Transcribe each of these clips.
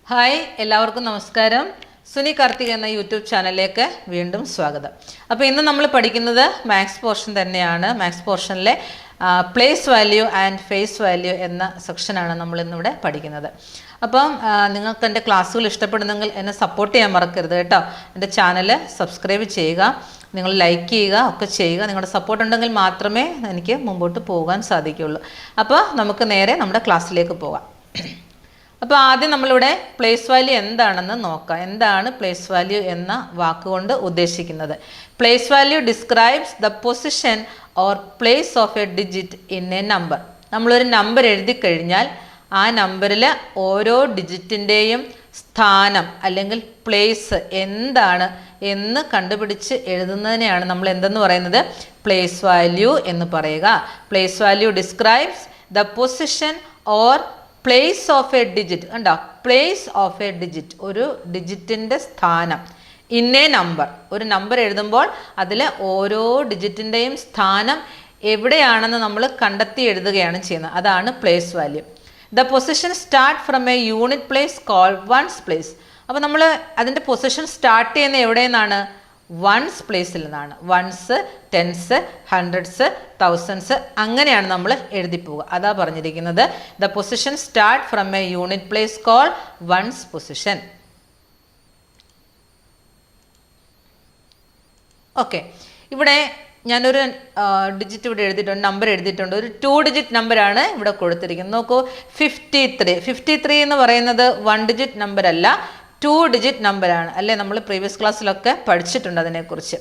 Hi, എല്ലാവർക്കും നമസ്കാരം. സുനി കാർത്തിക് എന്ന യൂട്യൂബ് ചാനലിലേക്ക് വീണ്ടും സ്വാഗതം. അപ്പോൾ ഇന്ന് നമ്മൾ പഠിക്കുന്നത് മാത്സ് പോർഷൻ തന്നെയാണ്. മാത്സ് പോർഷനിലെ place value and face value എന്ന സെക്ഷനാണ് നമ്മൾ ഇന്നിവിടെ പഠിക്കുന്നത്. അപ്പം നിങ്ങൾക്ക് എൻ്റെ ക്ലാസ്സുകൾ ഇഷ്ടപ്പെടുന്നെങ്കിൽ എന്നെ സപ്പോർട്ട് ചെയ്യാൻ മറക്കരുത് കേട്ടോ. എൻ്റെ ചാനൽ സബ്സ്ക്രൈബ് ചെയ്യുക, നിങ്ങൾ ലൈക്ക് ചെയ്യുക ഒക്കെ ചെയ്യുക. നിങ്ങളുടെ സപ്പോർട്ട് ഉണ്ടെങ്കിൽ മാത്രമേ എനിക്ക് മുമ്പോട്ട് പോകാൻ സാധിക്കുകയുള്ളൂ. അപ്പോൾ നമുക്ക് നേരെ നമ്മുടെ ക്ലാസ്സിലേക്ക് പോകാം. അപ്പോൾ ആദ്യം നമ്മളിവിടെ പ്ലേസ് വാല്യൂ എന്താണെന്ന് നോക്കാം. എന്താണ് പ്ലേസ് വാല്യൂ എന്ന വാക്കുകൊണ്ട് ഉദ്ദേശിക്കുന്നത്? Place value describes the position or place of a digit in A number. നമ്മളൊരു നമ്പർ എഴുതി കഴിഞ്ഞാൽ ആ നമ്പറിൽ ഓരോ ഡിജിറ്റിൻ്റെയും സ്ഥാനം അല്ലെങ്കിൽ പ്ലേസ് എന്താണ് എന്ന് കണ്ടുപിടിച്ച് എഴുതുന്നതിനെയാണ് നമ്മൾ എന്തെന്ന് പറയുന്നത്? പ്ലേസ് വാല്യൂ എന്ന് പറയുക. Place value describes the position or place of a digit. കണ്ടോ, പ്ലേസ് ഓഫ് എ ഡിജിറ്റ്, ഒരു ഡിജിറ്റിൻ്റെ സ്ഥാനം. ഇൻ എ നമ്പർ, ഒരു നമ്പർ എഴുതുമ്പോൾ അതിൽ ഓരോ ഡിജിറ്റിൻ്റെയും സ്ഥാനം എവിടെയാണെന്ന് നമ്മൾ കണ്ടെത്തി എഴുതുകയാണ് ചെയ്യുന്നത്. അതാണ് place value. The position start from a unit place called ones place. അപ്പോൾ നമ്മൾ അതിൻ്റെ പൊസിഷൻ സ്റ്റാർട്ട് ചെയ്യുന്നത് എവിടെ നിന്നാണ്? വൺസ് പ്ലേസിൽ നിന്നാണ്. വൺസ്, ടെൻസ്, ഹൺഡ്രഡ്സ്, തൗസൻഡ്സ് അങ്ങനെയാണ് നമ്മൾ എഴുതി പോവുക. അതാ പറഞ്ഞിരിക്കുന്നത് the position start from a unit place call ones position. Okay, ഇവിടെ ഞാനൊരു ഡിജിറ്റ് ഇവിടെ എഴുതിയിട്ടുണ്ട്, നമ്പർ എഴുതിയിട്ടുണ്ട്. ഒരു 2 ഡിജിറ്റ് നമ്പറാണ് ഇവിടെ കൊടുത്തിരിക്കുന്നത്. നോക്കൂ, 53. 53 എന്ന് പറയുന്നത് 1 ഡിജിറ്റ് നമ്പർ അല്ല, 2 ഡിജിറ്റ് നമ്പറാണ് അല്ലേ? നമ്മൾ പ്രീവിയസ് ക്ലാസ്സിലൊക്കെ പഠിച്ചിട്ടുണ്ട് അതിനെക്കുറിച്ച്.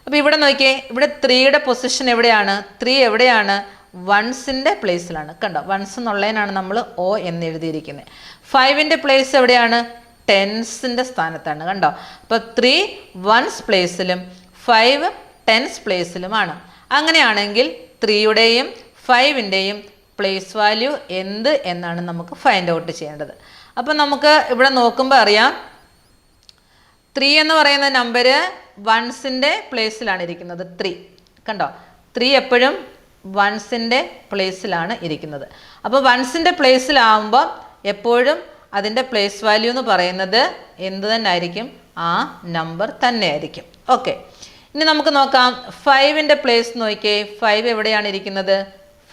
അപ്പോൾ ഇവിടെ നോക്കിയേ, ഇവിടെ 3യുടെ പൊസിഷൻ എവിടെയാണ്? 3 എവിടെയാണ്? വൺസിൻ്റെ പ്ലേസിലാണ്. കണ്ടോ, വൺസ് എന്നുള്ളതിനാണ് നമ്മൾ O എന്ന് എഴുതിയിരിക്കുന്നത്. 5ൻ്റെ പ്ലേസ് എവിടെയാണ്? ടെൻസിൻ്റെ സ്ഥാനത്താണ്. കണ്ടോ, അപ്പോൾ 3 വൺസ് പ്ലേസിലും 5 ടെൻസ് പ്ലേസിലുമാണ്. അങ്ങനെയാണെങ്കിൽ 3യുടെയും 5ൻ്റെയും പ്ലേസ് വാല്യൂ എന്ത് എന്നാണ് നമുക്ക് ഫൈൻഡ് ഔട്ട് ചെയ്യേണ്ടത്. അപ്പം നമുക്ക് ഇവിടെ നോക്കുമ്പോൾ അറിയാം, 3 എന്ന് പറയുന്ന നമ്പർ വൺസിൻ്റെ പ്ലേസിലാണ് ഇരിക്കുന്നത്. 3 കണ്ടോ, 3 എപ്പോഴും വൺസിൻ്റെ പ്ലേസിലാണ് ഇരിക്കുന്നത്. അപ്പോൾ വൺസിൻ്റെ പ്ലേസിലാവുമ്പോൾ എപ്പോഴും അതിൻ്റെ പ്ലേസ് വാല്യൂ എന്ന് പറയുന്നത് എന്ത് തന്നെ ആയിരിക്കും? ആ നമ്പർ തന്നെ ആയിരിക്കും. ഓക്കെ, ഇനി നമുക്ക് നോക്കാം 5ൻ്റെ പ്ലേസ് നോക്കിയേ. 5 എവിടെയാണ് ഇരിക്കുന്നത്?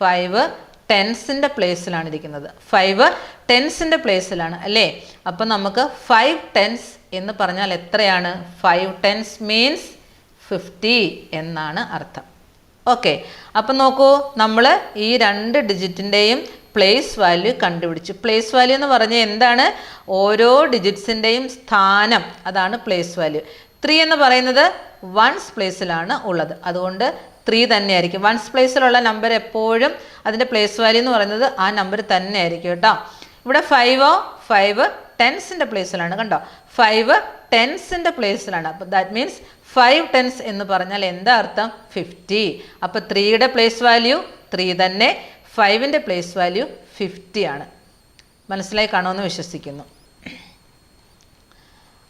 5 ടെൻസിൻ്റെ പ്ലേസിലാണ് ഇരിക്കുന്നത്. 5 ടെൻസിൻ്റെ പ്ലേസിലാണ് അല്ലേ? അപ്പം നമുക്ക് 5 ടെൻസ് എന്ന് പറഞ്ഞാൽ എത്രയാണ്? 5 ടെൻസ് മീൻസ് 50 എന്നാണ് അർത്ഥം. ഓക്കെ, അപ്പം നോക്കൂ, നമ്മൾ ഈ 2 ഡിജിറ്റിൻ്റെയും പ്ലേസ് വാല്യൂ കണ്ടുപിടിച്ചു. പ്ലേസ് വാല്യൂ എന്ന് പറഞ്ഞാൽ എന്താണ്? ഓരോ ഡിജിറ്റ്സിൻ്റെയും സ്ഥാനം, അതാണ് പ്ലേസ് വാല്യൂ. 3 എന്ന് പറയുന്നത് വൺസ് പ്ലേസിലാണ് ഉള്ളത്, അതുകൊണ്ട് 3 തന്നെയായിരിക്കും. വൺസ് പ്ലേസിലുള്ള നമ്പർ എപ്പോഴും അതിൻ്റെ പ്ലേസ് വാല്യൂ എന്ന് പറയുന്നത് ആ നമ്പർ തന്നെ ആയിരിക്കും കേട്ടോ. ഇവിടെ 5 ടെൻസിൻ്റെ പ്ലേസിലാണ്. കണ്ടോ, 5 ടെൻസിൻ്റെ പ്ലേസിലാണ്. അപ്പോൾ ദാറ്റ് മീൻസ് 5 ടെൻസ് എന്ന് പറഞ്ഞാൽ എന്താ അർത്ഥം? 50. അപ്പോൾ 3യുടെ പ്ലേസ് വാല്യൂ 3 തന്നെ, 5ൻ്റെ പ്ലേസ് വാല്യൂ 50 ആണ്. മനസ്സിലായി കാണുമെന്ന് വിശ്വസിക്കുന്നു.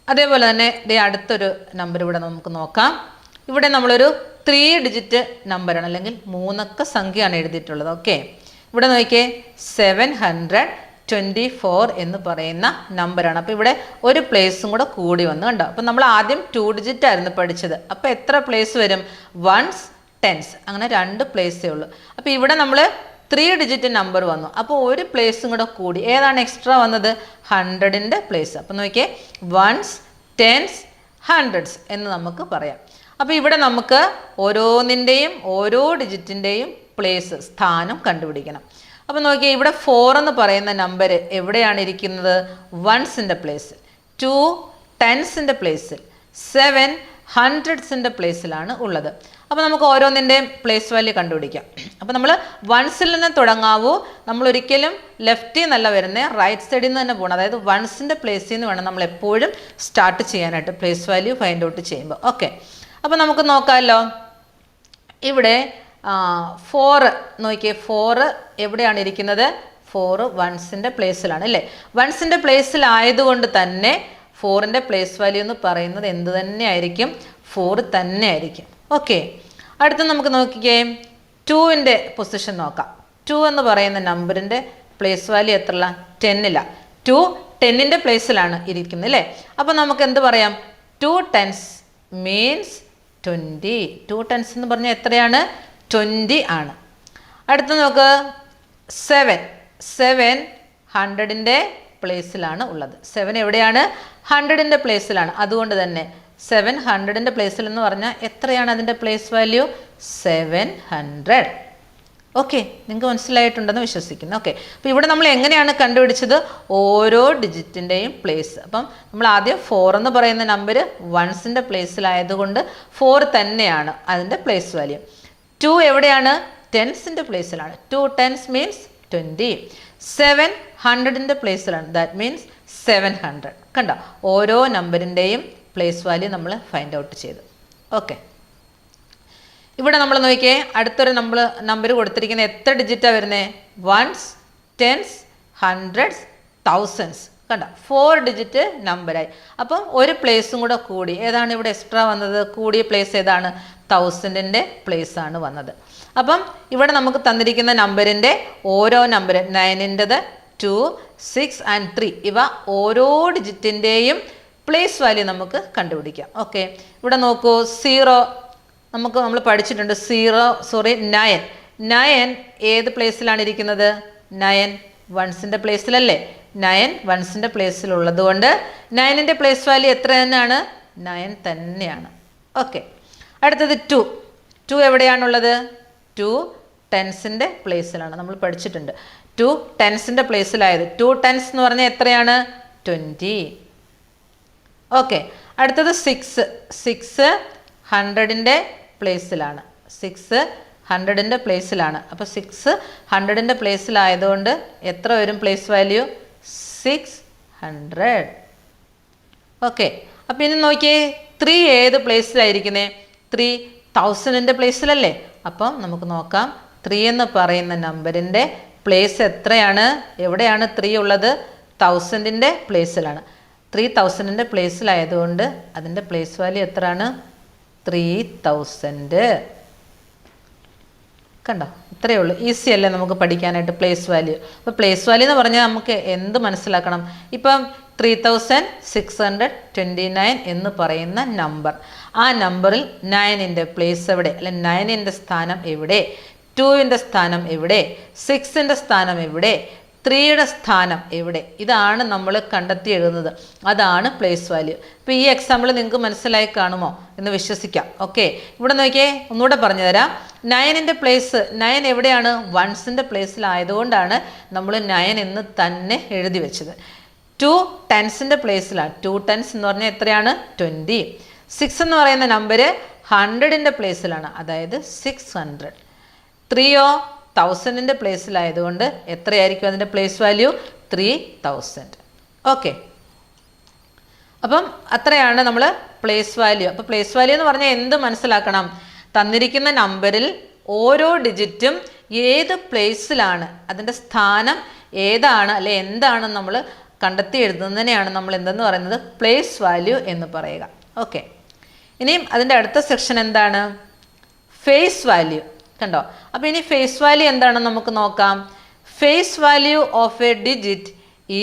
അതേപോലെ തന്നെ അടുത്തൊരു നമ്പർ ഇവിടെ നമുക്ക് നോക്കാം. ഇവിടെ നമ്മളൊരു 3 ഡിജിറ്റ് നമ്പറാണ് അല്ലെങ്കിൽ 3 അക്ക സംഖ്യയാണ് എഴുതിയിട്ടുള്ളത്. ഓക്കെ, ഇവിടെ നോക്കിയേ, 724 എന്ന് പറയുന്ന നമ്പറാണ്. അപ്പോൾ ഇവിടെ ഒരു പ്ലേസും കൂടെ കൂടി വന്നു. കണ്ടോ, അപ്പോൾ നമ്മൾ ആദ്യം 2 ഡിജിറ്റ് ആയിരുന്നു പഠിച്ചത്. അപ്പോൾ എത്ര പ്ലേസ് വരും? വൺസ്, ടെൻസ്, അങ്ങനെ 2 പ്ലേസേ ഉള്ളൂ. അപ്പോൾ ഇവിടെ നമ്മൾ 3 ഡിജിറ്റ് നമ്പർ വന്നു. അപ്പോൾ ഒരു പ്ലേസും കൂടെ കൂടി. ഏതാണ് എക്സ്ട്രാ വന്നത്? 100ൻ്റെ പ്ലേസ്. അപ്പോൾ നോക്കിയേ, വൺസ്, ടെൻസ്, ഹൺഡ്രഡ്സ് എന്ന് നമുക്ക് പറയാം. അപ്പോൾ ഇവിടെ നമുക്ക് ഓരോന്നിൻ്റെയും ഓരോ ഡിജിറ്റിൻ്റെയും പ്ലേസ്, സ്ഥാനം കണ്ടുപിടിക്കണം. അപ്പോൾ നോക്കിയാൽ ഇവിടെ 4 എന്ന് പറയുന്ന നമ്പർ എവിടെയാണ് ഇരിക്കുന്നത്? വൺസിൻ്റെ പ്ലേസ്. 2 ടെൻസിൻ്റെ പ്ലേസിൽ, 7 ഹൺഡ്രഡ്സിൻ്റെ പ്ലേസിലാണ് ഉള്ളത്. അപ്പോൾ നമുക്ക് ഓരോന്നിൻ്റെയും പ്ലേസ് വാല്യൂ കണ്ടുപിടിക്കാം. അപ്പോൾ നമ്മൾ വൺസിൽ നിന്ന് തുടങ്ങാവൂ. നമ്മൾ ഒരിക്കലും ലെഫ്റ്റിൽ നിന്നല്ല വരുന്നത്, റൈറ്റ് സൈഡിൽ നിന്ന് തന്നെ പോകണം. അതായത് വൺസിൻ്റെ പ്ലേസിൽ നിന്ന് വേണം നമ്മൾ എപ്പോഴും സ്റ്റാർട്ട് ചെയ്യാനായിട്ട് പ്ലേസ് വാല്യൂ ഫൈൻഡ് ഔട്ട് ചെയ്യുമ്പോൾ. ഓക്കെ, അപ്പോൾ നമുക്ക് നോക്കാമല്ലോ. ഇവിടെ 4 നോക്കിയേ, 4 എവിടെയാണ് ഇരിക്കുന്നത്? 4 വൺസിൻ്റെ പ്ലേസിലാണ് അല്ലേ? വൺസിൻ്റെ പ്ലേസിലായതുകൊണ്ട് തന്നെ 4ൻ്റെ പ്ലേസ് വാല്യൂ എന്ന് പറയുന്നത് എന്ത് തന്നെ ആയിരിക്കും? 4 തന്നെ ആയിരിക്കും. ഓക്കെ, അടുത്ത് നമുക്ക് നോക്കിക്കേ, 2ൻ്റെ പൊസിഷൻ നോക്കാം. 2 എന്ന് പറയുന്ന നമ്പറിൻ്റെ പ്ലേസ് വാല്യൂ എത്രല്ല? 10ലാണ്. ടു ടെന്നിൻ്റെ പ്ലേസിലാണ് ഇരിക്കുന്നത് അല്ലേ. അപ്പോൾ നമുക്ക് എന്ത് പറയാം? 2 tens മീൻസ് 20. 2 tens എന്ന് പറഞ്ഞാൽ എത്രയാണ്? 20 ആണ്. അടുത്ത നോക്ക് 7. 7 100ൻ്റെ പ്ലേസിലാണ് ഉള്ളത്. 7 എവിടെയാണ്? 100ൻ്റെ പ്ലേസിലാണ്. അതുകൊണ്ട് തന്നെ 7 100ൻ്റെ പ്ലേസിൽ എന്ന് പറഞ്ഞാൽ എത്രയാണ് അതിൻ്റെ പ്ലേസ് വാല്യൂ? 700. ഓക്കെ, നിങ്ങൾക്ക് മനസ്സിലായിട്ടുണ്ടെന്ന് വിശ്വസിക്കുന്നു. ഓക്കെ, അപ്പോൾ ഇവിടെ നമ്മൾ എങ്ങനെയാണ് കണ്ടുപിടിച്ചത്? ഓരോ ഡിജിറ്റിൻ്റെയും പ്ലേസ്. അപ്പം നമ്മൾ ആദ്യം 4 എന്ന് പറയുന്ന നമ്പർ വൺസിൻ്റെ പ്ലേസിലായതുകൊണ്ട് 4 തന്നെയാണ് അതിൻ്റെ പ്ലേസ് വാല്യൂ. 2 എവിടെയാണ്? ടെൻസിൻ്റെ പ്ലേസിലാണ്. 2 tens മീൻസ് 20. 7 100ൻ്റെ പ്ലേസിലാണ്. That means 700. കണ്ടോ, ഓരോ നമ്പറിൻ്റെയും പ്ലേസ് വാല്യൂ നമ്മൾ ഫൈൻഡ് ഔട്ട് ചെയ്തു. ഓക്കെ, ഇവിടെ നമ്മൾ നോക്കിയേ, അടുത്തൊരു നമ്പർ കൊടുത്തിരിക്കുന്നത് എത്ര ഡിജിറ്റാണ് വരുന്നത്? Ones, tens, hundreds, thousands. കണ്ടോ, 4 ഡിജിറ്റ് നമ്പറായി. അപ്പം ഒരു പ്ലേസും കൂടെ കൂടി. ഏതാണ് ഇവിടെ എക്സ്ട്രാ വന്നത്? കൂടിയ പ്ലേസ് ഏതാണ്? 1000ൻ്റെ പ്ലേസ് ആണ് വന്നത്. അപ്പം ഇവിടെ നമുക്ക് തന്നിരിക്കുന്ന നമ്പറിൻ്റെ ഓരോ നമ്പർ 9ൻ്റെത്, 2, 6 and 3 ഇവ ഓരോ ഡിജിറ്റിൻ്റെയും പ്ലേസ് വാല്യൂ നമുക്ക് കണ്ടുപിടിക്കാം. ഓക്കെ, ഇവിടെ നോക്കൂ, 0 നമ്മൾ പഠിച്ചിട്ടുണ്ട്. 9. 9 ഏത് പ്ലേസിലാണ് ഇരിക്കുന്നത്? 9 വൺസിൻ്റെ പ്ലേസിലല്ലേ? 9 വൺസിൻ്റെ പ്ലേസിലുള്ളത് കൊണ്ട് 9ൻ്റെ പ്ലേസ് വാല്യൂ എത്ര തന്നെയാണ്? 9 തന്നെയാണ്. ഓക്കെ, അടുത്തത് 2. 2 എവിടെയാണുള്ളത്? 2 ടെൻസിൻ്റെ പ്ലേസിലാണ്. നമ്മൾ പഠിച്ചിട്ടുണ്ട്. 2 ടെൻസിൻ്റെ പ്ലേസിലായത്. 2 tens എന്ന് പറഞ്ഞാൽ എത്രയാണ്? 20. ഓക്കെ, അടുത്തത് 6. 6 100ൻ്റെ പ്ലേസിലാണ്. 6 100ൻ്റെ പ്ലേസിലാണ്. അപ്പോൾ 6 100ൻ്റെ പ്ലേസിലായതുകൊണ്ട് എത്ര വരും പ്ലേസ് വാല്യൂ? 600. ഓക്കെ, അപ്പോൾ ഇനി നോക്കിയേ, 3 ഏത് പ്ലേസിലായിരിക്കുന്നത്? 3 1000ൻ്റെ പ്ലേസിലല്ലേ. അപ്പം നമുക്ക് നോക്കാം, 3 എന്ന് പറയുന്ന നമ്പറിൻ്റെ പ്ലേസ് എത്രയാണ്? എവിടെയാണ് 3 ഉള്ളത്? 1000ൻ്റെ പ്ലേസിലാണ്. 3000ൻ്റെ പ്ലേസിലായതുകൊണ്ട് അതിൻ്റെ പ്ലേസ് വാല്യൂ എത്രയാണ്? 3000. കണ്ടോ, ഇത്രയേ ഉള്ളൂ. ഈസി അല്ലേ നമുക്ക് പഠിക്കാനായിട്ട് പ്ലേസ് വാല്യൂ. അപ്പോൾ പ്ലേസ് വാല്യൂ എന്ന് പറഞ്ഞാൽ നമുക്ക് എന്ത് മനസ്സിലാക്കണം? ഇപ്പം 3629 എന്ന് പറയുന്ന നമ്പർ, ആ നമ്പറിൽ 9ൻ്റെ പ്ലേസ് എവിടെ, അല്ലെ 9ൻ്റെ സ്ഥാനം എവിടെ, 2ൻ്റെ സ്ഥാനം എവിടെ, 6ൻ്റെ സ്ഥാനം എവിടെ, 3യുടെ സ്ഥാനം എവിടെ, ഇതാണ് നമ്മൾ കണ്ടെത്തി എഴുതുന്നത്. അതാണ് പ്ലേസ് വാല്യൂ. ഇപ്പോൾ ഈ എക്സാമ്പിൾ നിങ്ങൾക്ക് മനസ്സിലായി കാണുമോ എന്ന് വിശ്വസിക്കാം. ഓക്കെ, ഇവിടെ നോക്കിയേ, ഒന്നുകൂടെ പറഞ്ഞു തരാം. 9ൻ്റെ പ്ലേസ്, 9 എവിടെയാണ്? വൺസിൻ്റെ പ്ലേസിലായതുകൊണ്ടാണ് നമ്മൾ 9 എന്ന് തന്നെ എഴുതി വെച്ചത്. 2 ടെൻസിൻ്റെ പ്ലേസിലാണ്. 2 tens എന്ന് പറഞ്ഞാൽ എത്രയാണ്? 20. 6 എന്ന് പറയുന്ന നമ്പർ 100ൻ്റെ പ്ലേസിലാണ്, അതായത് 600. 3യോ 1000ൻ്റെ പ്ലേസിലായതുകൊണ്ട് എത്രയായിരിക്കും അതിൻ്റെ പ്ലേസ് വാല്യൂ? 3000. ഓക്കെ, അപ്പം അത്രയാണ് നമ്മൾ പ്ലേസ് വാല്യൂ. അപ്പോൾ പ്ലേസ് വാല്യൂ എന്ന് പറഞ്ഞാൽ എന്ത് മനസ്സിലാക്കണം? തന്നിരിക്കുന്ന നമ്പറിൽ ഓരോ ഡിജിറ്റും ഏത് പ്ലേസിലാണ്, അതിൻ്റെ സ്ഥാനം ഏതാണ്, അല്ലെ എന്താണെന്ന് നമ്മൾ കണ്ടെത്തി എഴുതുന്നതിനെയാണ് നമ്മൾ എന്തെന്ന് പറയുന്നത്? പ്ലേസ് വാല്യൂ എന്ന് പറയുക. ഓക്കെ, ഇനിയും അതിൻ്റെ അടുത്ത സെക്ഷൻ എന്താണ്? Face value. കണ്ടോ, അപ്പോൾ ഇനി ഫേസ് വാല്യൂ എന്താണെന്ന് നമുക്ക് നോക്കാം. Face value of a digit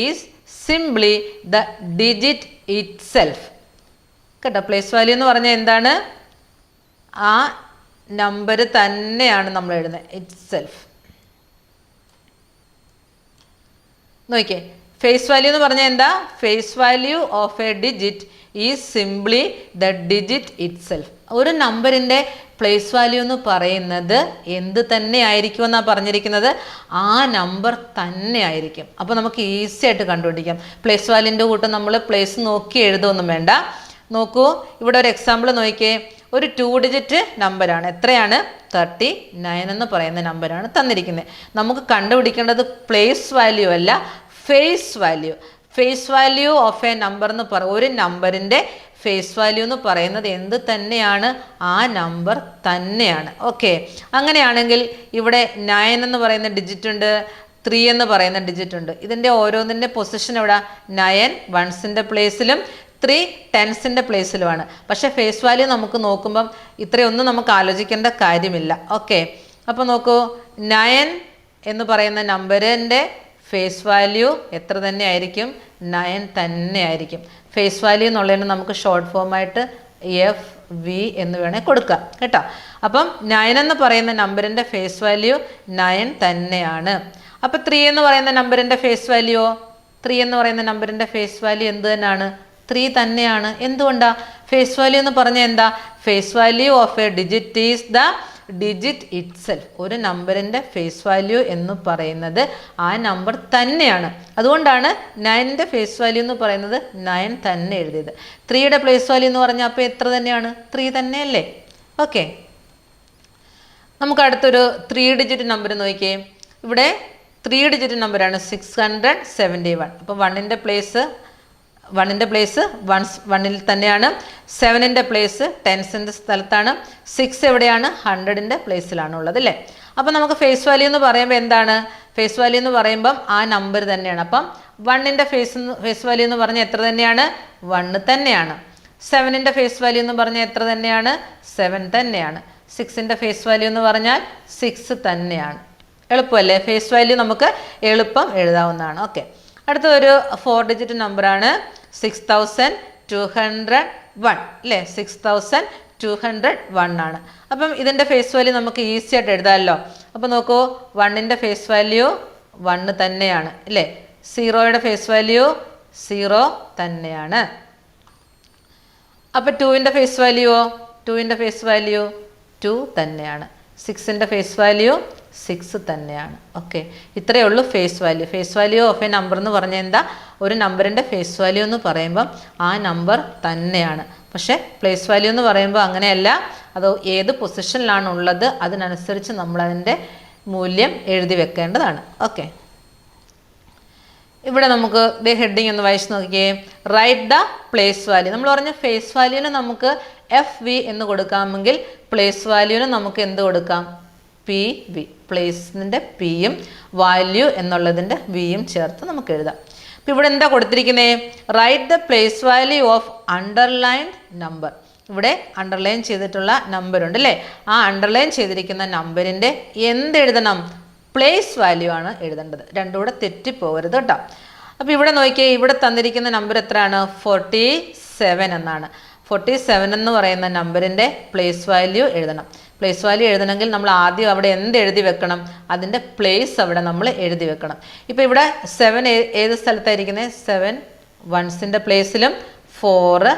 is simply the digit itself. കേട്ടോ, പ്ലേസ് വാല്യൂ എന്ന് പറഞ്ഞാൽ എന്താണ്? ആ നമ്പർ തന്നെയാണ് നമ്മൾ എഴുതുന്നത്, ഇറ്റ് സെൽഫ്. നോക്കിയേ, ഫേസ് വാല്യൂ എന്ന് പറഞ്ഞാൽ എന്താ? Face value of a digit is simply the digit itself. ഒരു നമ്പറിൻ്റെ പ്ലേസ് വാല്യൂ എന്ന് പറയുന്നത് എന്ത് തന്നെ ആയിരിക്കുമെന്നാണ് പറഞ്ഞിരിക്കുന്നത്? ആ നമ്പർ തന്നെ ആയിരിക്കും. അപ്പോൾ നമുക്ക് ഈസി ആയിട്ട് കണ്ടുപിടിക്കാം. പ്ലേസ് വാല്യൂൻ്റെ കൂട്ടം നമ്മൾ പ്ലേസ് നോക്കി എഴുതുമൊന്നും വേണ്ട. നോക്കൂ, ഇവിടെ ഒരു എക്സാമ്പിൾ നോക്കിയേ. ഒരു 2 ഡിജിറ്റ് നമ്പറാണ്. എത്രയാണ്? 39 എന്ന് പറയുന്ന നമ്പറാണ് തന്നിരിക്കുന്നത്. നമുക്ക് കണ്ടുപിടിക്കേണ്ടത് പ്ലേസ് വാല്യൂ അല്ല, face value. Face value of a number എന്ന് ഒരു നമ്പറിൻ്റെ ഫേസ് വാല്യൂ എന്ന് പറയുന്നത് എന്ത് തന്നെയാണ്? ആ നമ്പർ തന്നെയാണ്. ഓക്കെ, അങ്ങനെയാണെങ്കിൽ ഇവിടെ 9 എന്ന് പറയുന്ന ഡിജിറ്റ് ഉണ്ട്, 3 എന്ന് പറയുന്ന ഡിജിറ്റ് ഉണ്ട്. ഇതിൻ്റെ ഓരോന്നിൻ്റെ പൊസിഷൻ എവിടെ? 9 വൺസിൻ്റെ പ്ലേസിലും 3 ടെൻസിൻ്റെ പ്ലേസിലുമാണ്. പക്ഷേ ഫേസ് വാല്യൂ നമുക്ക് നോക്കുമ്പം ഇത്രയൊന്നും നമുക്ക് ആലോചിക്കേണ്ട കാര്യമില്ല. ഓക്കെ, അപ്പോൾ നോക്കൂ, 9 എന്ന് പറയുന്ന നമ്പറിൻ്റെ ഫേസ് വാല്യൂ എത്ര തന്നെ ആയിരിക്കും? 9 തന്നെ ആയിരിക്കും. ഫേസ് വാല്യൂ എന്നുള്ളതിന് നമുക്ക് ഷോർട്ട് ഫോമായിട്ട് FV എന്ന് വേണേൽ കൊടുക്കാം കേട്ടോ. അപ്പം 9 എന്ന് പറയുന്ന നമ്പറിൻ്റെ ഫേസ് വാല്യൂ 9 തന്നെയാണ്. അപ്പം 3 എന്ന് പറയുന്ന നമ്പറിൻ്റെ ഫേസ് വാല്യൂയോ? 3 എന്ന് പറയുന്ന നമ്പറിൻ്റെ ഫേസ് വാല്യൂ എന്ത് തന്നെയാണ്? 3 തന്നെയാണ്. എന്തുകൊണ്ടാണ്? ഫേസ് വാല്യൂ എന്ന് പറഞ്ഞാൽ എന്താ? Face value of a digit is the digit itself. ഒരു നമ്പറിൻ്റെ ഫേസ് വാല്യൂ എന്ന് പറയുന്നത് ആ നമ്പർ തന്നെയാണ്. അതുകൊണ്ടാണ് 9ൻ്റെ ഫേസ് വാല്യൂ എന്ന് പറയുന്നത് 9 തന്നെ എഴുതിയത്. 3യുടെ ഫേസ് വാല്യൂ എന്ന് പറഞ്ഞാൽ അപ്പോൾ എത്ര തന്നെയാണ്? 3 തന്നെയല്ലേ? ഓക്കെ, നമുക്ക് അടുത്തൊരു 3 ഡിജിറ്റ് നമ്പർ നോക്കിയേ. ഇവിടെ 3 ഡിജിറ്റ് നമ്പറാണ് 671. അപ്പോൾ 1ൻ്റെ പ്ലേസ് 1ൽ തന്നെയാണ്. 7ൻ്റെ പ്ലേസ് ടെൻസിൻ്റെ സ്ഥലത്താണ്. 6 എവിടെയാണ്? 100ൻ്റെ പ്ലേസിലാണ് ഉള്ളത് അല്ലേ? അപ്പം നമുക്ക് ഫേസ് വാല്യൂ എന്ന് പറയുമ്പോൾ എന്താണ്? ഫേസ് വാല്യൂ എന്ന് പറയുമ്പം ആ നമ്പർ തന്നെയാണ്. അപ്പം 1ൻ്റെ ഫേസ് വാല്യൂ എന്ന് പറഞ്ഞാൽ എത്ര തന്നെയാണ്? 1 തന്നെയാണ്. 7ൻ്റെ ഫേസ് വാല്യൂ എന്ന് പറഞ്ഞാൽ എത്ര തന്നെയാണ്? 7 തന്നെയാണ്. 6ൻ്റെ ഫേസ് വാല്യൂ എന്ന് പറഞ്ഞാൽ 6 തന്നെയാണ്. എളുപ്പമല്ലേ? ഫേസ് വാല്യൂ നമുക്ക് എളുപ്പം എഴുതാവുന്നതാണ്. ഓക്കെ, അടുത്തൊരു 4 ഡിജിറ്റ് നമ്പറാണ് 6201 അല്ലേ? 6201 ആണ്. അപ്പം ഇതിൻ്റെ ഫേസ് വാല്യൂ നമുക്ക് ഈസി ആയിട്ട് എഴുതാമല്ലോ. അപ്പം നോക്കൂ, 1ൻ്റെ ഫേസ് വാല്യൂ 1 തന്നെയാണ് അല്ലേ? 0യുടെ ഫേസ് വാല്യൂ 0 തന്നെയാണ്. അപ്പം 2ൻ്റെ ഫേസ് വാല്യൂയോ? 2ൻ്റെ ഫേസ് വാല്യൂ 2 തന്നെയാണ്. 6ൻ്റെ ഫേസ് വാല്യൂ 6 തന്നെയാണ്. ഓക്കെ, ഇത്രയേ ഉള്ളൂ face value. Face value of a number എന്ന് പറഞ്ഞാൽ എന്താ? ഒരു നമ്പറിൻ്റെ ഫേസ് വാല്യൂ എന്ന് പറയുമ്പം ആ നമ്പർ തന്നെയാണ്. പക്ഷേ പ്ലേസ് വാല്യൂ എന്ന് പറയുമ്പോൾ അങ്ങനെയല്ല. അത് ഏത് പൊസിഷനിലാണ് ഉള്ളത് അതിനനുസരിച്ച് നമ്മളതിൻ്റെ മൂല്യം എഴുതി വെക്കേണ്ടതാണ്. ഓക്കെ, ഇവിടെ നമുക്ക് ഹെഡിങ് ഒന്ന് വായിച്ച് നോക്കിയേ. Write the place value. നമ്മൾ പറഞ്ഞ ഫേസ് വാല്യൂവിന് നമുക്ക് FV എന്ന് കൊടുക്കാമെങ്കിൽ പ്ലേസ് വാല്യൂവിന് നമുക്ക് എന്ത് കൊടുക്കാം? PV. പ്ലേസിൻ്റെ Pയും വാല്യൂ എന്നുള്ളതിൻ്റെ Vയും ചേർത്ത് നമുക്ക് എഴുതാം. അപ്പോൾ ഇവിടെ എന്താ കൊടുത്തിരിക്കുന്നത്? Write the place value of underlined number. ഇവിടെ അണ്ടർലൈൻ ചെയ്തിട്ടുള്ള നമ്പറുണ്ട് അല്ലേ? ആ അണ്ടർലൈൻ ചെയ്തിരിക്കുന്ന നമ്പറിൻ്റെ എന്തെഴുതണം? പ്ലേസ് വാല്യൂ ആണ് എഴുതേണ്ടത്. രണ്ടും കൂടെ തെറ്റിപ്പോകരുത് കേട്ടോ. അപ്പോൾ ഇവിടെ നോക്കിയേ, ഇവിടെ തന്നിരിക്കുന്ന നമ്പർ എത്രയാണ്? 47 എന്നാണ്. 47 എന്ന് പറയുന്ന നമ്പറിൻ്റെ പ്ലേസ് വാല്യൂ എഴുതണം. പ്ലേസ് വാല്യൂ എഴുതണമെങ്കിൽ നമ്മൾ ആദ്യം അവിടെ എന്ത് എഴുതി വെക്കണം? അതിൻ്റെ പ്ലേസ് അവിടെ നമ്മൾ എഴുതി വെക്കണം. ഇപ്പോൾ ഇവിടെ 7 ഏത് സ്ഥലത്തായിരിക്കുന്നത്? 7 വൺസിൻ്റെ പ്ലേസിലും 4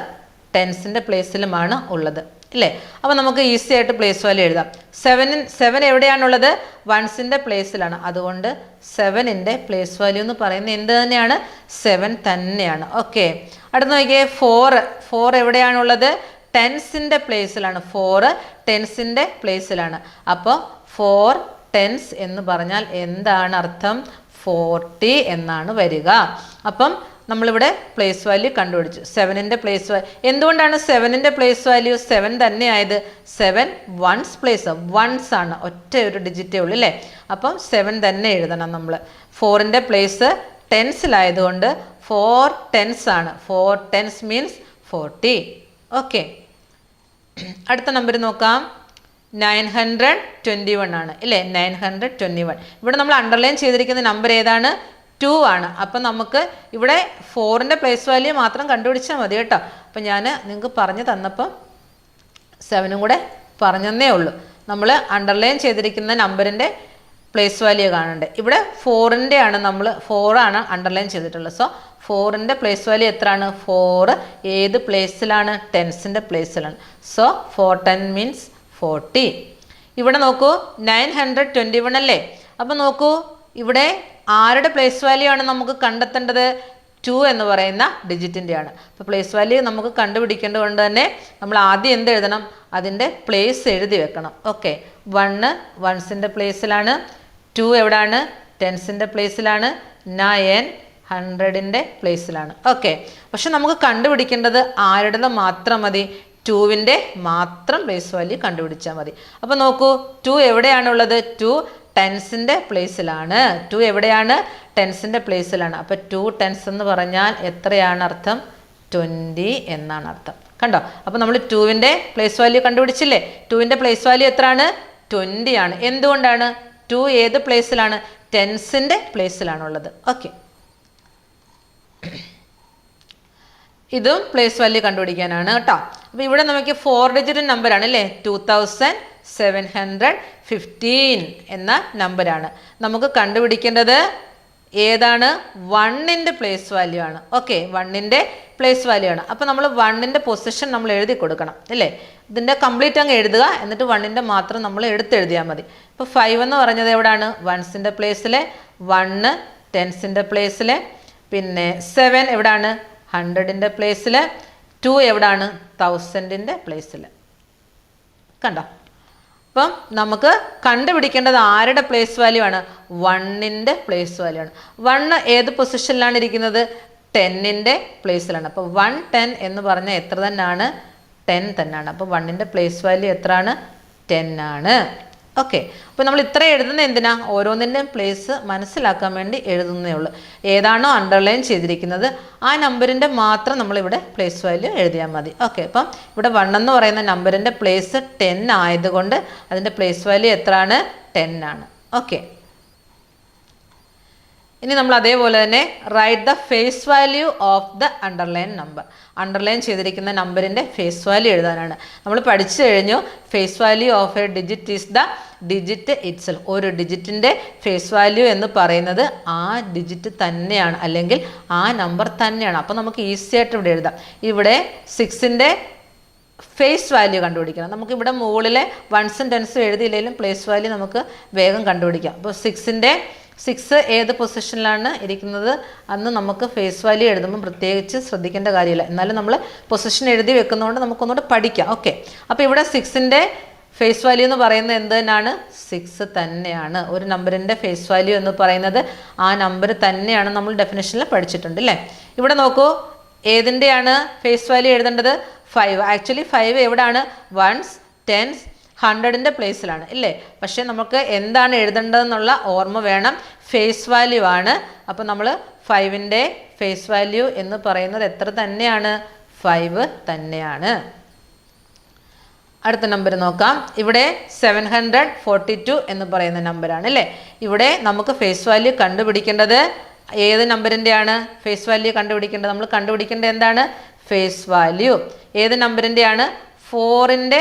ടെൻസിൻ്റെ പ്ലേസിലുമാണ് ഉള്ളത് അല്ലേ? അപ്പോൾ നമുക്ക് ഈസി ആയിട്ട് പ്ലേസ് വാല്യൂ എഴുതാം. 7 എവിടെയാണുള്ളത്? വൺസിൻ്റെ പ്ലേസിലാണ്. അതുകൊണ്ട് 7ൻ്റെ പ്ലേസ് വാല്യൂ എന്ന് പറയുന്നത് എന്ത് തന്നെയാണ്? 7 തന്നെയാണ്. ഓക്കെ, അടുത്ത് നോക്കിയേ, 4 എവിടെയാണുള്ളത്? ടെൻസിൻ്റെ പ്ലേസിലാണ്. 4 ടെൻസിൻ്റെ പ്ലേസിലാണ്. അപ്പോൾ 4 ടെൻസ് എന്ന് പറഞ്ഞാൽ എന്താണ് അർത്ഥം? 40 എന്നാണ് വരിക. അപ്പം നമ്മളിവിടെ പ്ലേസ് വാല്യൂ കണ്ടുപിടിച്ചു. 7ൻ്റെ പ്ലേസ് വാല്യൂ എന്തുകൊണ്ടാണ് 7ൻ്റെ പ്ലേസ് വാല്യൂ 7 തന്നെ ആയത്? 7 വൺസ് പ്ലേസ്, വൺസ് ആണ്, ഒറ്റ ഒരു ഡിജിറ്റേ ഉള്ളൂ അല്ലേ? അപ്പം 7 തന്നെ എഴുതണം നമ്മൾ. 4ൻ്റെ പ്ലേസ് ടെൻസിലായതുകൊണ്ട് 4 ടെൻസ് ആണ്. 4 ടെൻസ് മീൻസ് 40. ഓക്കെ, അടുത്ത നമ്പർ നോക്കാം. 921 ആണ് അല്ലേ? 921. ഇവിടെ നമ്മൾ അണ്ടർലൈൻ ചെയ്തിരിക്കുന്ന നമ്പർ ഏതാണ്? 2 ആണ്. അപ്പം നമുക്ക് ഇവിടെ 4ൻ്റെ പ്ലേസ് വാല്യൂ മാത്രം കണ്ടുപിടിച്ചാൽ മതി കേട്ടോ. അപ്പം ഞാൻ നിങ്ങൾക്ക് പറഞ്ഞു തന്നപ്പം 7ഉം കൂടെ പറഞ്ഞതേ ഉള്ളൂ. നമ്മൾ അണ്ടർലൈൻ ചെയ്തിരിക്കുന്ന നമ്പറിൻ്റെ പ്ലേസ് വാല്യൂ കാണണ്ടേ. ഇവിടെ 4ൻ്റെ ആണ്, നമ്മൾ 4 ആണ് അണ്ടർലൈൻ ചെയ്തിട്ടുള്ളത്. സോ 4ൻ്റെ പ്ലേസ് വാല്യൂ എത്രയാണ്? 4 ഏത് പ്ലേസിലാണ്? ടെൻസിൻ്റെ പ്ലേസിലാണ്. So 410 means 40. ഇവിടെ നോക്കൂ, 921 അല്ലേ? അപ്പം നോക്കൂ, ഇവിടെ ആരുടെ പ്ലേസ് വാല്യൂ ആണ് നമുക്ക് കണ്ടെത്തേണ്ടത്? 2 എന്ന് പറയുന്ന ഡിജിറ്റിൻ്റെയാണ്. അപ്പോൾ പ്ലേസ് വാല്യൂ നമുക്ക് കണ്ടുപിടിക്കേണ്ടത് കൊണ്ട് തന്നെ നമ്മൾ ആദ്യം എന്ത് എഴുതണം? അതിൻ്റെ പ്ലേസ് എഴുതി വെക്കണം. ഓക്കെ, 1 വൺസിൻ്റെ പ്ലേസിലാണ്. 2 എവിടെയാണ്? ടെൻസിൻ്റെ പ്ലേസിലാണ്. 9 100ൻ്റെ പ്ലേസിലാണ്. ഓക്കെ, പക്ഷെ നമുക്ക് കണ്ടുപിടിക്കേണ്ടത് ആരുടേത് മാത്രം മതി? 2ൻ്റെ മാത്രം പ്ലേസ് വാല്യൂ കണ്ടുപിടിച്ചാൽ മതി. അപ്പോൾ നോക്കൂ, 2 എവിടെയാണുള്ളത്? 2 ടെൻസിൻ്റെ പ്ലേസിലാണ്. 2 എവിടെയാണ്? ടെൻസിൻ്റെ പ്ലേസിലാണ്. അപ്പോൾ 2 ടെൻസ് എന്ന് പറഞ്ഞാൽ എത്രയാണ് അർത്ഥം? 20 എന്നാണ് അർത്ഥം. കണ്ടോ? അപ്പോൾ നമ്മൾ 2ൻ്റെ പ്ലേസ് വാല്യൂ കണ്ടുപിടിച്ചില്ലേ? 2ൻ്റെ പ്ലേസ് വാല്യൂ എത്രയാണ്? 20 ആണ്. എന്തുകൊണ്ടാണ്? 2 ഏത് പ്ലേസിലാണ്? ടെൻസിൻ്റെ പ്ലേസിലാണുള്ളത്. ഓക്കെ, ഇതും പ്ലേസ് വാല്യൂ കണ്ടുപിടിക്കാനാണ് കേട്ടോ. അപ്പോൾ ഇവിടെ നമുക്ക് 4 ഡിജിറ്റ് നമ്പറാണ് അല്ലേ, 2715 എന്ന നമ്പറാണ്. നമുക്ക് കണ്ടുപിടിക്കേണ്ടത് ഏതാണ്? 1ൻ്റെ പ്ലേസ് വാല്യൂ ആണ്. ഓക്കെ, 1ൻ്റെ പ്ലേസ് വാല്യൂ ആണ്. അപ്പോൾ നമ്മൾ 1ൻ്റെ പൊസിഷൻ നമ്മൾ എഴുതി കൊടുക്കണം അല്ലേ. ഇതിൻ്റെ കംപ്ലീറ്റ് അങ്ങ് എഴുതുക, എന്നിട്ട് 1ൻ്റെ മാത്രം നമ്മൾ എടുത്തെഴുതിയാൽ മതി. ഇപ്പോൾ 5 എന്ന് പറഞ്ഞത് എവിടെയാണ്? 1സിൻ്റെ പ്ലേസിൽ, 1 10സിൻ്റെ പ്ലേസിൽ, പിന്നെ 7 എവിടെയാണ്? 100ൻ്റെ പ്ലേസിൽ, 2 എവിടെയാണ്? 1000ൻ്റെ പ്ലേസിൽ. കണ്ടോ? അപ്പം നമുക്ക് കണ്ടുപിടിക്കേണ്ടത് ആരുടെ പ്ലേസ് വാല്യൂ ആണ്? 1ൻ്റെ പ്ലേസ് വാല്യൂ ആണ്. 1 ഏത് പൊസിഷനിലാണ് ഇരിക്കുന്നത്? 10ൻ്റെ പ്ലേസിലാണ്. അപ്പോൾ 1 10 എന്ന് പറഞ്ഞാൽ എത്ര തന്നെയാണ്? 10 തന്നെയാണ്. അപ്പോൾ 1ൻ്റെ പ്ലേസ് വാല്യൂ എത്രയാണ്? 10 ആണ്. ഓക്കെ, അപ്പോൾ നമ്മൾ ഇത്ര എഴുതുന്നത് എന്തിനാ? ഓരോന്നിൻ്റെയും പ്ലേസ് മനസ്സിലാക്കാൻ വേണ്ടി എഴുതുന്നേ ഉള്ളൂ. ഏതാണോ അണ്ടർലൈൻ ചെയ്തിരിക്കുന്നത് ആ നമ്പറിൻ്റെ മാത്രം നമ്മളിവിടെ പ്ലേസ് വാല്യൂ എഴുതിയാൽ മതി. ഓക്കെ, അപ്പം ഇവിടെ 1 എന്ന് പറയുന്ന നമ്പറിൻ്റെ പ്ലേസ് 10 ആയതുകൊണ്ട് അതിൻ്റെ പ്ലേസ് വാല്യൂ എത്രയാണ്? 10 ആണ്. ഓക്കെ, ഇനി നമ്മൾ അതേപോലെ തന്നെ write the face value of the underline number. Underline ചെയ്തിരിക്കുന്ന നമ്പറിൻ്റെ ഫേസ് വാല്യൂ എഴുതാനാണ്. നമ്മൾ പഠിച്ചു കഴിഞ്ഞു, face value of a digit is the digit itself. ഒരു ഡിജിറ്റിൻ്റെ ഫേസ് വാല്യൂ എന്ന് പറയുന്നത് ആ ഡിജിറ്റ് തന്നെയാണ്, അല്ലെങ്കിൽ ആ നമ്പർ തന്നെയാണ്. അപ്പോൾ നമുക്ക് ഈസി ആയിട്ട് ഇവിടെ എഴുതാം. ഇവിടെ 6ൻ്റെ ഫേസ് വാല്യൂ കണ്ടുപിടിക്കണം. നമുക്കിവിടെ മുകളിലെ 1സും 10സും എഴുതിയില്ലെങ്കിലും പ്ലേസ് വാല്യൂ നമുക്ക് വേഗം കണ്ടുപിടിക്കാം. അപ്പോൾ 6 ഏത് പൊസിഷനിലാണ് ഇരിക്കുന്നത് അന്ന് നമുക്ക് ഫേസ് വാല്യൂ എഴുതുമ്പോൾ പ്രത്യേകിച്ച് ശ്രദ്ധിക്കേണ്ട കാര്യമില്ല. എന്നാലും നമ്മൾ പൊസിഷൻ എഴുതി വെക്കുന്നതുകൊണ്ട് നമുക്കൊന്നുകൂടെ പഠിക്കാം. ഓക്കെ, അപ്പോൾ ഇവിടെ 6ൻ്റെ ഫേസ് വാല്യൂ എന്ന് പറയുന്നത് എന്ത് തന്നെയാണ്? 6 തന്നെയാണ്. ഒരു നമ്പറിൻ്റെ ഫേസ് വാല്യൂ എന്ന് പറയുന്നത് ആ നമ്പർ തന്നെയാണ്. നമ്മൾ ഡെഫിനിഷനിൽ പഠിച്ചിട്ടുണ്ട് അല്ലേ. ഇവിടെ നോക്കൂ, ഏതിൻ്റെയാണ് ഫേസ് വാല്യൂ എഴുതേണ്ടത്? 5. ആക്ച്വലി 5 എവിടെയാണ്? 1s 10s 100ൻ്റെ പ്ലേസിലാണ് ഇല്ലേ. പക്ഷേ നമുക്ക് എന്താണ് എഴുതേണ്ടതെന്നുള്ള ഓർമ്മ വേണം. ഫേസ് വാല്യൂ ആണ്. അപ്പോൾ നമ്മൾ 5ൻ്റെ ഫേസ് വാല്യൂ എന്ന് പറയുന്നത് എത്ര തന്നെയാണ്? 5 തന്നെയാണ്. അടുത്ത നമ്പർ നോക്കാം. ഇവിടെ 742 എന്ന് പറയുന്ന നമ്പറാണ് അല്ലേ. ഇവിടെ നമുക്ക് ഫേസ് വാല്യൂ കണ്ടുപിടിക്കേണ്ടത് ഏത് നമ്പറിൻ്റെയാണ് ഫേസ് വാല്യൂ കണ്ടുപിടിക്കേണ്ടത്? നമ്മൾ കണ്ടുപിടിക്കേണ്ടത് എന്താണ്? Face value. ഏത് നമ്പറിൻ്റെയാണ്? 4ൻ്റെ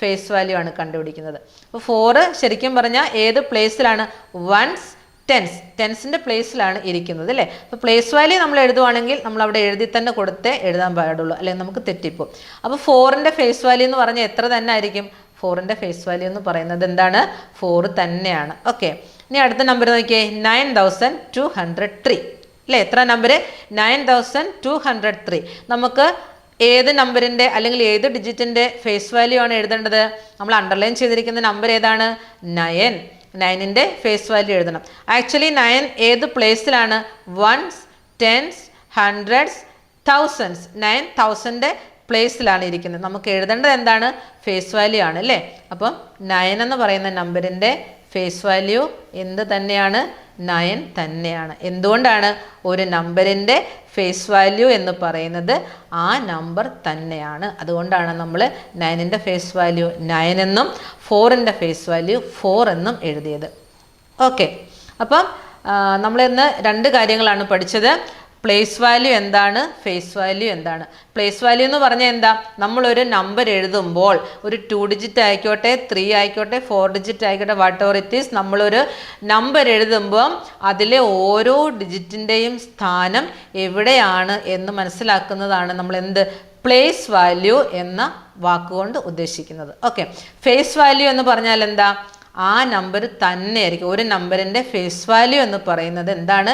ഫേസ് വാല്യൂ ആണ് കണ്ടുപിടിക്കുന്നത്. അപ്പോൾ 4 ശരിക്കും പറഞ്ഞാൽ ഏത് പ്ലേസിലാണ്? 1s 10s 10സിൻ്റെ പ്ലേസിലാണ് ഇരിക്കുന്നത് അല്ലേ. അപ്പോൾ പ്ലേസ് വാല്യൂ നമ്മൾ എഴുതുവാണെങ്കിൽ നമ്മൾ അവിടെ എഴുതി തന്നെ കൊടുത്തേ എഴുതാൻ പാടുള്ളൂ, അല്ലെങ്കിൽ നമുക്ക് തെറ്റിപ്പോവും. അപ്പോൾ 4ൻ്റെ ഫേസ് വാല്യൂ എന്ന് പറഞ്ഞാൽ എത്ര തന്നെ ആയിരിക്കും? 4ൻ്റെ ഫേസ് വാല്യൂ എന്ന് പറയുന്നത് എന്താണ്? 4 തന്നെയാണ്. ഓക്കെ, ഇനി അടുത്ത നമ്പർ നോക്കിയേ, 9203 അല്ലേ. എത്ര നമ്പർ? 9203. നമുക്ക് ഏത് നമ്പറിൻ്റെ അല്ലെങ്കിൽ ഏത് ഡിജിറ്റിൻ്റെ ഫേസ് വാല്യൂ ആണ് എഴുതേണ്ടത്? നമ്മൾ അണ്ടർലൈൻ ചെയ്തിരിക്കുന്ന നമ്പർ ഏതാണ്? 9. 9ൻ്റെ ഫേസ് വാല്യൂ എഴുതണം. ആക്ച്വലി 9 ഏത് പ്ലേസിലാണ്? 1s 10s 100s 1000s. 9 1000ൻ്റെ പ്ലേസിലാണ് ഇരിക്കുന്നത്. നമുക്ക് എഴുതേണ്ടത് എന്താണ്? ഫേസ് വാല്യൂ ആണ് അല്ലേ. അപ്പം 9 എന്ന് പറയുന്ന നമ്പറിൻ്റെ ഫേസ് വാല്യൂ എന്ത് തന്നെയാണ്? 9 തന്നെയാണ്. എന്തുകൊണ്ടാണ്? ഒരു നമ്പറിൻ്റെ ഫേസ് വാല്യൂ എന്ന് പറയുന്നത് ആ നമ്പർ തന്നെയാണ്. അതുകൊണ്ടാണ് നമ്മൾ 9ൻ്റെ ഫേസ് വാല്യൂ 9 എന്നും 4ൻ്റെ ഫേസ് വാല്യൂ 4 എന്നും എഴുതിയത്. ഓക്കെ, അപ്പം നമ്മളിന്ന് 2 കാര്യങ്ങളാണ് പഠിച്ചത്. പ്ലേസ് വാല്യൂ എന്താണ്, ഫേസ് വാല്യൂ എന്താണ്. പ്ലേസ് വാല്യൂ എന്ന് പറഞ്ഞാൽ എന്താ? നമ്മളൊരു നമ്പർ എഴുതുമ്പോൾ ഒരു 2 ഡിജിറ്റ് ആയിക്കോട്ടെ, 3 ആയിക്കോട്ടെ, 4 ഡിജിറ്റ് ആയിക്കോട്ടെ, വാട്ട് എവർ ഇറ്റ് ഈസ്, നമ്മളൊരു നമ്പർ എഴുതുമ്പോൾ അതിലെ ഓരോ ഡിജിറ്റിൻ്റെയും സ്ഥാനം എവിടെയാണ് എന്ന് മനസ്സിലാക്കുന്നതാണ് നമ്മൾ എന്ത് പ്ലേസ് വാല്യൂ എന്ന വാക്കുകൊണ്ട് ഉദ്ദേശിക്കുന്നത്. ഓക്കെ, ഫേസ് വാല്യൂ എന്ന് പറഞ്ഞാൽ എന്താ? ആ നമ്പർ തന്നെയായിരിക്കും. ഒരു നമ്പറിൻ്റെ ഫേസ് വാല്യൂ എന്ന് പറയുന്നത് എന്താണ്?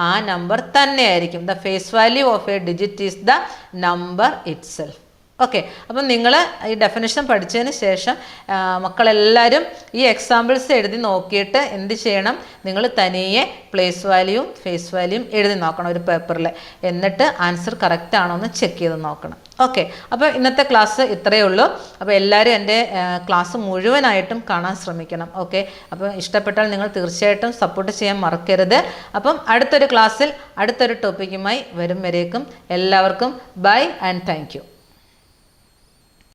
ആ നമ്പർ തന്നെയായിരിക്കും. The face value of a digit is the number itself. Okay, അപ്പം നിങ്ങൾ ഈ ഡെഫിനിഷൻ പഠിച്ചതിന് ശേഷം മക്കളെല്ലാവരും ഈ എക്സാമ്പിൾസ് എഴുതി നോക്കിയിട്ട് എന്ത് ചെയ്യണം? നിങ്ങൾ തനിയെ പ്ലേസ് വാല്യൂവും ഫേസ് വാല്യൂവും എഴുതി നോക്കണം ഒരു പേപ്പറിൽ. എന്നിട്ട് ആൻസർ കറക്റ്റ് ആണോ എന്ന് ചെക്ക് ചെയ്ത് നോക്കണം. ഓക്കെ, അപ്പോൾ ഇന്നത്തെ ക്ലാസ് ഇത്രയേ ഉള്ളൂ. അപ്പോൾ എല്ലാവരും എൻ്റെ ക്ലാസ് മുഴുവനായിട്ടും കാണാൻ ശ്രമിക്കണം. ഓക്കെ, അപ്പോൾ ഇഷ്ടപ്പെട്ടാൽ നിങ്ങൾ തീർച്ചയായിട്ടും സപ്പോർട്ട് ചെയ്യാൻ മറക്കരുത്. അപ്പം അടുത്തൊരു ക്ലാസ്സിൽ അടുത്തൊരു ടോപ്പിക്കുമായി വരും വരേക്കും എല്ലാവർക്കും ബൈ ആൻഡ് താങ്ക് യു.